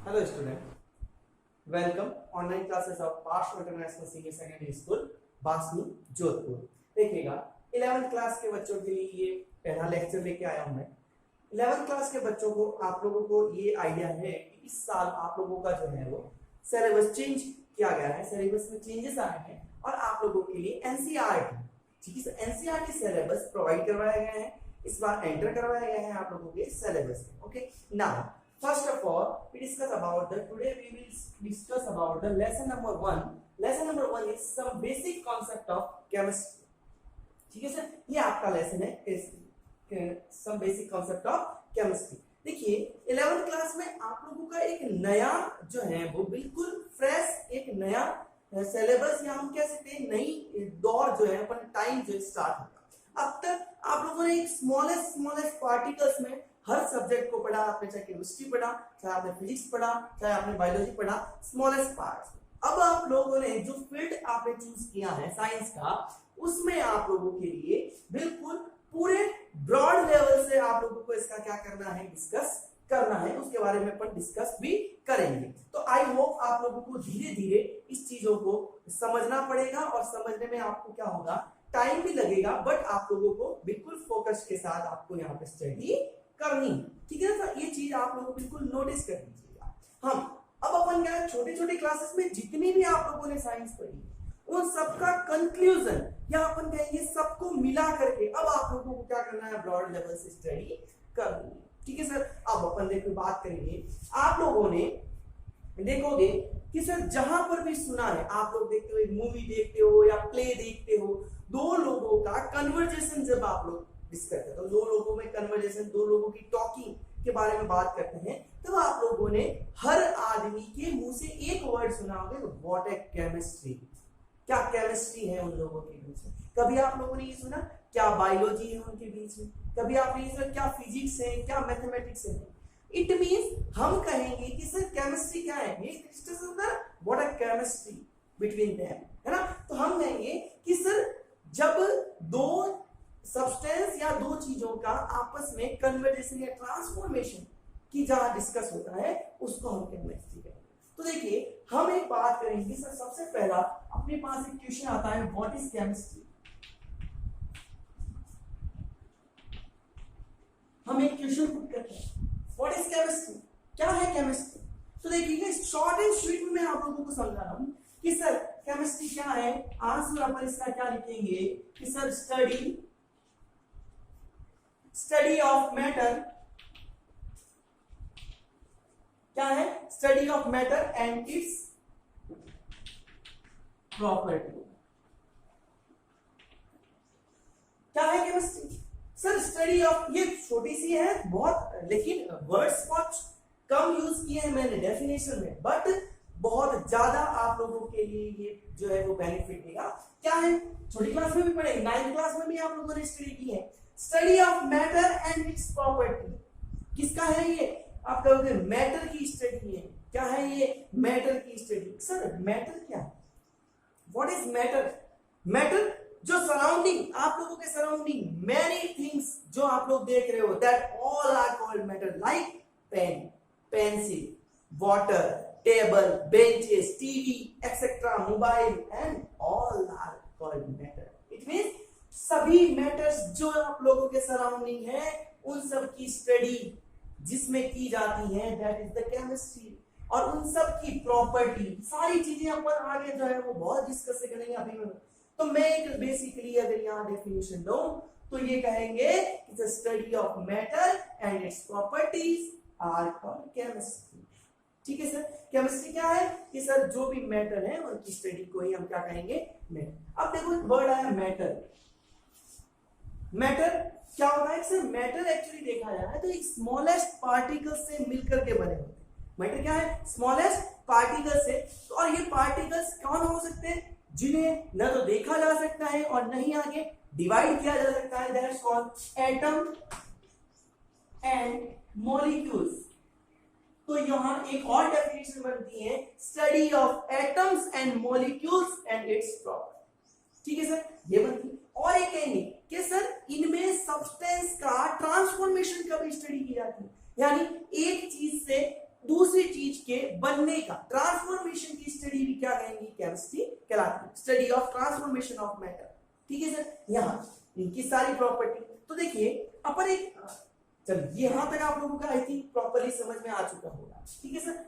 Hello student, welcome online classes of Pash International Senior Secondary School, Basni Jodhpur. देखिएगा 11th class के बच्चों के लिए ये पहला लेक्चर लेके आया हूं मैं। 11th क्लास के बच्चों को आप लोगों को ये आइडिया है कि इस साल आप लोगों का जो है वो सिलेबस चेंज किया गया है, सिलेबस में चेंजेस आए हैं और आप लोगों के लिए एनसीईआरटी, ठीक है, एनसीईआरटी सिलेबस प्रोवाइड करवाया गया है। इस बार एंटर करवाया गया है आप लोगों के सिलेबस में। Okay, now first of all we discuss about the today we will discuss about the lesson number 1. lesson number 1 is some basic concept of chemistry, ठीक है सर, ये आपका लेसन है some basic concept of chemistry। देखिए 11th class में आप लोगों का एक नया जो है वो बिल्कुल फ्रेश एक नया सिलेबस या हम कह सकते हैं नई दौर जो है अपन टाइम जो स्टार्ट होगा। अब तक आप लोगों ने एक स्मॉलेस्ट पार्टिकल्स में हर सब्जेक्ट को पढ़ा, आपने चाहे केमिस्ट्री पढ़ा, चाहे आपने फिजिक्स पढ़ा, चाहे आपने बायोलॉजी पढ़ा, स्मॉलेस्ट पार्ट्स। अब आप लोगों ने जो फील्ड आपने चूज किया है साइंस का, उसमें आप लोगों के लिए बिल्कुल पूरे ब्रॉड लेवल से आप लोगों को इसका क्या करना है, डिस्कस करना है, उसके बारे में अपन डिस्कस भी करेंगे। तो आई होप आप लोगों को धीरे धीरे इस चीजों को समझना पड़ेगा और समझने में आपको क्या होगा, टाइम भी लगेगा, बट आप लोगों को बिल्कुल फोकस के साथ आपको यहाँ पे स्टडी करनी, ठीक है ना। ये चीज आप लोगों को बिल्कुल नोटिस कर लीजिएगा। हम अब अपन क्या छोटे छोटे क्लासेस में जितनी भी आप लोगों ने साइंस पढ़ी उन सबका कंक्लूजन या अपन कहेंगे सबको मिला करके अब आप लोगों को क्या करना है, ब्रॉड लेवल से स्टडी करनी है, ठीक है सर। अब अपन देखो बात करेंगे, आप लोगों ने देखोगे कि सर जहां पर भी सुना है, आप लोग देखते हो एक मूवी देखते हो या प्ले देखते हो, दो लोगों का कन्वर्जेशन जब आप लोग डिस्कस करते हैं, तो दो लोगों में कन्वर्जेशन, दो लोगों की टॉकिंग के बारे में बात करते हैं, तब आप लोगों ने हर आदमी के मुंह से एक वर्ड सुना होगा, व्हाट ए केमिस्ट्री। क्या केमिस्ट्री है उन लोगों के बीच में? कभी आप लोगों ने ये सुना क्या बायोलॉजी है उनके बीच में? कभी आपने ये सुना क्या फिजिक्स है, क्या मैथमेटिक्स है? इट मींस हम कहेंगे कि सर केमिस्ट्री क्या है, ये डिस्कशन था what A chemistry between them, है ना। तो हम कहेंगे कि सर जब दो सब्सटेंस या दो चीजों का आपस में कन्वर्जेशन या ट्रांसफॉर्मेशन की जहां डिस्कस होता है उसको हम केमिस्ट्री कहते हैं। तो देखिए हम एक बात करेंगे सर, सबसे पहला अपने पास एक क्वेश्चन आता है, व्हाट इज केमिस्ट्री। हम एक क्वेश्चन पुट करते हैं, व्हाट इज केमिस्ट्री, क्या है केमिस्ट्री। तो देखिए शॉर्ट एंड स्वीट में मैं आप लोगों को समझा रहा हूं कि सर केमिस्ट्री क्या है। आंसर अपन इसका क्या लिखेंगे कि सर स्टडी ऑफ मैटर, क्या है, study of matter and it's property. क्या है केमिस्ट्री सर? स्टडी ऑफ, ये छोटी सी है बहुत, लेकिन वर्ड्स बहुत कम यूज किए हैं मैंने डेफिनेशन में, बट बहुत ज्यादा आप लोगों के लिए ये जो है वो बेनिफिट देगा। क्या है, छोटी क्लास में भी पढ़े, 9th क्लास में भी आप लोगों ने स्टडी की है, study of matter and it's property. किसका है ये? आप कहोगे मैटर की स्टडी है। क्या है ये? मैटर की स्टडी। सर मैटर क्या है, व्हाट इज मैटर? मैटर जो सराउंडिंग, आप लोगों के सराउंडिंग मेनी थिंग्स जो आप लोग देख रहे हो, that all are called matter, like pen, pencil, water, table, benches, TV etcetera, mobile and all are called matter. It means सभी मैटर्स जो आप लोगों के सराउंडिंग है उन सब की स्टडी जिसमें की जाती है, दैट इज द केमिस्ट्री। और उन सब की प्रॉपर्टी, सारी चीजें अपन आगे जो है वो बहुत डिस्कस करेंगे अभी में। तो मैं एक बेसिकली अगर यहाँ डेफिनेशन दूं तो ये कहेंगे कि study of matter and its properties are called chemistry, ठीक है सर। केमिस्ट्री क्या है कि सर जो भी मैटर है उनकी स्टडी को ही हम क्या कहेंगे, मैटर। अब देखो वर्ड आया मैटर। मैटर क्या होता है सर? मैटर एक्चुअली देखा जाए तो एक स्मॉलेस्ट पार्टिकल से मिलकर के बने होते हैं। मैटर क्या है? स्मॉलेस्ट पार्टिकल से। तो और ये पार्टिकल्स कौन हो सकते हैं? जिन्हें न तो देखा जा सकता है और नहीं आगे डिवाइड किया जा सकता है, that's called atom and molecules. तो यहां एक और डेफिनेशन बनती है, study of atoms and molecules and its properties, ठीक है सर, ये बनती। और एक कहेंगे कि सर इनमें सब्सटेंस का ट्रांसफॉर्मेशन का भी स्टडी की जाती है, यानी एक चीज से दूसरी चीज के बनने का, ट्रांसफॉर्मेशन की स्टडी भी क्या कहेंगे, केमिस्ट्री कहलाती है, study of transformation of matter. ठीक है सर, यहाँ इनकी सारी प्रॉपर्टी। तो देखिए अपन एक, चलिए यहां तक आप लोगों का आई थिंक प्रॉपरली समझ में आ चुका होगा। ठीक है सर,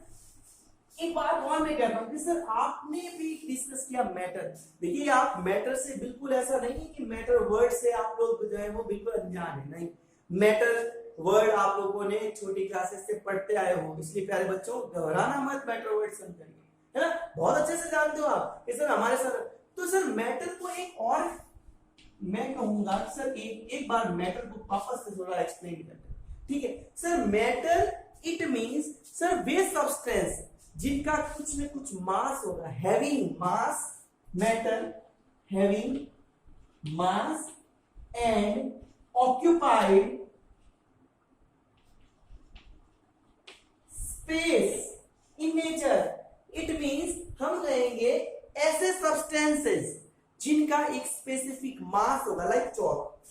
एक बात और मैं कहता हूं कि सर आपने भी डिस्कस किया मैटर। देखिए आप मैटर से बिल्कुल ऐसा नहीं है कि मैटर वर्ड से आप लोग जो है वो बिल्कुल अनजान है, नहीं। मैटर वर्ड आप लोगों ने छोटी क्लासेस से पढ़ते आए हो, इसलिए प्यारे बच्चों घबराना मत मैटर वर्ड सुन करके, है ना, बहुत अच्छे से जानते हो आप कि सर हमारे सर। तो सर मैटर को एक और मैं कहूंगा सर एक बार मैटर को वापस से थोड़ा एक्सप्लेन करते हैं। ठीक है sir, matter it means sir way substance जिनका कुछ न कुछ मास होगा, having mass, matter having mass and occupied space in nature. It means हम कहेंगे ऐसे सब्सटेंसेस जिनका एक स्पेसिफिक मास होगा, लाइक चौक,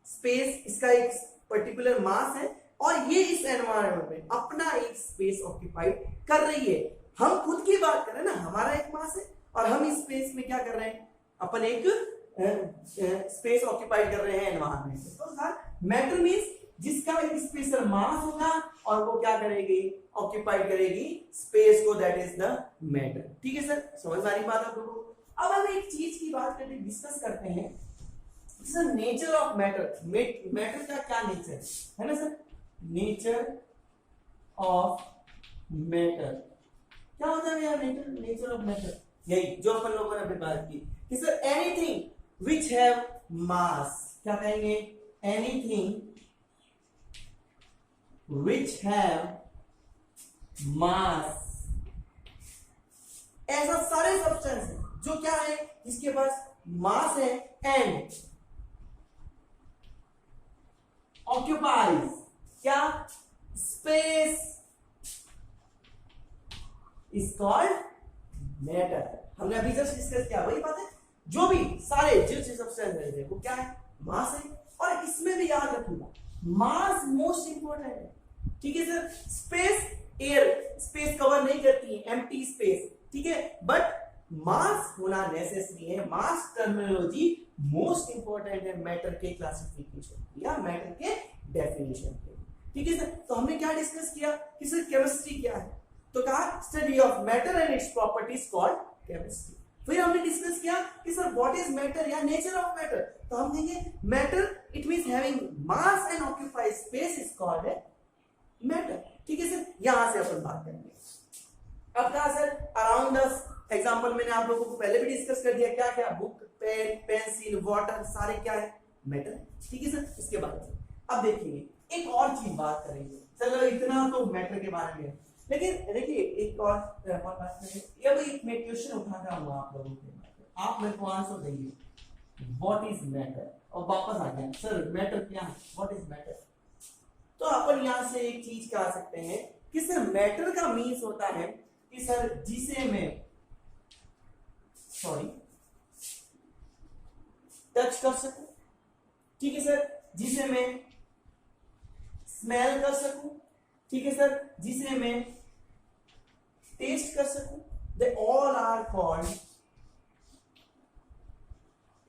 स्पेस इसका एक पर्टिकुलर मास है और ये इस एनवायरनमेंट में अपना एक स्पेस ऑक्यूपाइड कर रही है। हम खुद की बात करें ना, हमारा एक मास है और हम इस स्पेस में क्या कर रहे हैं, अपन एक स्पेस ऑक्यूपाइड कर रहे हैं एनवायरनमेंट में। तो सर मैटर मींस जिसका एक स्पेशल मास होगा और वो क्या करेगी, ऑक्यूपाइड करेगी स्पेस को, दैट इज द मैटर। ठीक है सर, समझ आ रही बात आप लोगों को। अब हम एक चीज की बात करते डिस्कस करते हैं sir, nature of matter. Matter का क्या नेचर है ना सर, नेचर ऑफ मैटर क्या होता है यार, नेचर ऑफ मैटर यही जो अपन लोगों ने अभी बात की कि सर एनीथिंग विच हैव मास, क्या कहेंगे, एनीथिंग विच हैव मास, ऐसा सारे सब्सटेंस जो क्या है, जिसके पास मास है एंड ऑक्यूपाइज क्या, स्पेस इज कॉल्ड मैटर। हमने अभी जस्ट डिस्कस किया वही बात है, जो भी सारे जो सब्सटेंस है वो क्या है, मास है। और इसमें भी याद रखिएगा मास मोस्ट इंपॉर्टेंट है। ठीक है sir, space air space cover नहीं करती है, एम्प्टी स्पेस, ठीक है, बट मास होना नेसेसरी है। मास टर्मिनोलॉजी मोस्ट इंपॉर्टेंट है मैटर के क्लासिफिकेशन या मैटर के डेफिनेशन के। ठीक है सर, तो हमने क्या डिस्कस किया कि सर केमिस्ट्री क्या है, तो कहा study of matter and its properties called chemistry. फिर हमने डिस्कस किया कि सर व्हाट इज मैटर या नेचर ऑफ मैटर, तो हम देंगे matter it means having mass and occupies space is called matter. ठीक है सर, यहां से अपन बात करेंगे। अब कहा सर अराउंड अस, एग्जांपल मैंने आप लोगों को पहले भी डिस्कस कर दिया, क्या क्या, बुक, पेन, पेंसिल, वाटर, सारे क्या है, मैटर। ठीक है सर, इसके बाद अब देखिए एक और चीज बात करेंगे। चलो इतना तो मैटर के बारे में, लेकिन देखिए एक और बात करेंगे। अब एक मैं क्वेश्चन उठाता हूं आप लोगों के, आप मेरे को आंसर देंगे व्हाट इज मैटर, और वापस आ गया सर मैटर क्या है, व्हाट इज मैटर। तो अपन यहां से एक चीज कह सकते हैं कि सर मैटर का मीन्स होता है कि सर जिसे मैं टच कर सकूं, ठीक है सर, जिसे मैं स्मेल कर सकूं, ठीक है सर, जिसे मैं टेस्ट कर सकूं, they all are called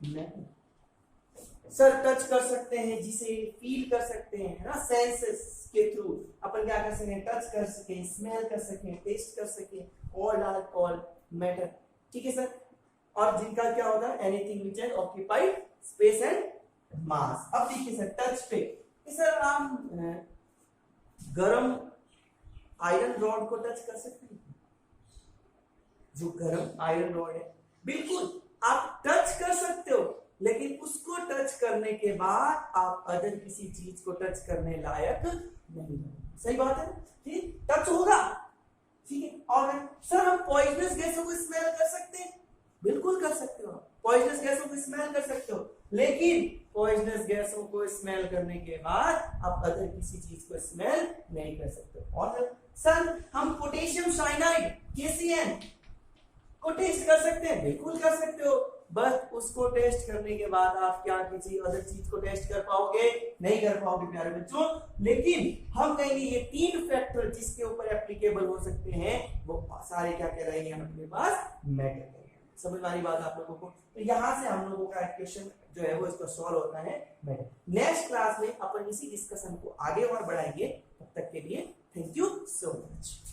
matter. Sir touch कर सकते हैं, जिसे फील कर सकते हैं, है ना, सेंसेस के थ्रू अपन क्या कर सकते हैं, टच कर सकें, स्मेल कर सकें, टेस्ट कर सकें, ऑल आर कॉल्ड मैटर। ठीक है सर, और जिनका क्या होता है, anything which has occupied space and mass. अब देखिए सर टच पे, सर हम गरम आयरन रॉड को टच कर सकते हैं, जो गरम आयरन रॉड है बिल्कुल आप टच कर सकते हो, लेकिन उसको टच करने के बाद आप अदर किसी चीज को टच करने लायक नहीं हो। सही बात है, ठीक, टच होगा, ठीक है। और सर हम पॉइजनस गैसों को स्मेल कर सकते हैं, बिल्कुल कर सकते हो, पॉइजनस गैसों को स्मेल कर सकते हो, लेकिन पॉइजनस गैसों को स्मेल करने के बाद आप अदर किसी चीज को स्मेल नहीं कर सकते। और सर हम पोटेशियम साइनाइड KCN को टेस्ट कर सकते हैं, बिल्कुल कर सकते हो, बस उसको टेस्ट करने के बाद आप क्या किसी अदर चीज को टेस्ट कर पाओगे? नहीं कर पाओगे प्यारे बच्चों। लेकिन हम कहेंगे ये 3 फैक्टर जिसके ऊपर एप्लीकेबल हो सकते हैं वो सारे क्या कहलाएंगे अपने पास? मैटर करेंगे। समझ में आ रही बात आप लोगों को? तो यहां से हम लोगों का क्वेश्चन जो है वो इसका सॉल्व होता है मैटर। नेक्स्ट क्लास में अपन इसी डिस्कशन को आगे और बढ़ाएंगे। तब तक के लिए थैंक यू सो मच।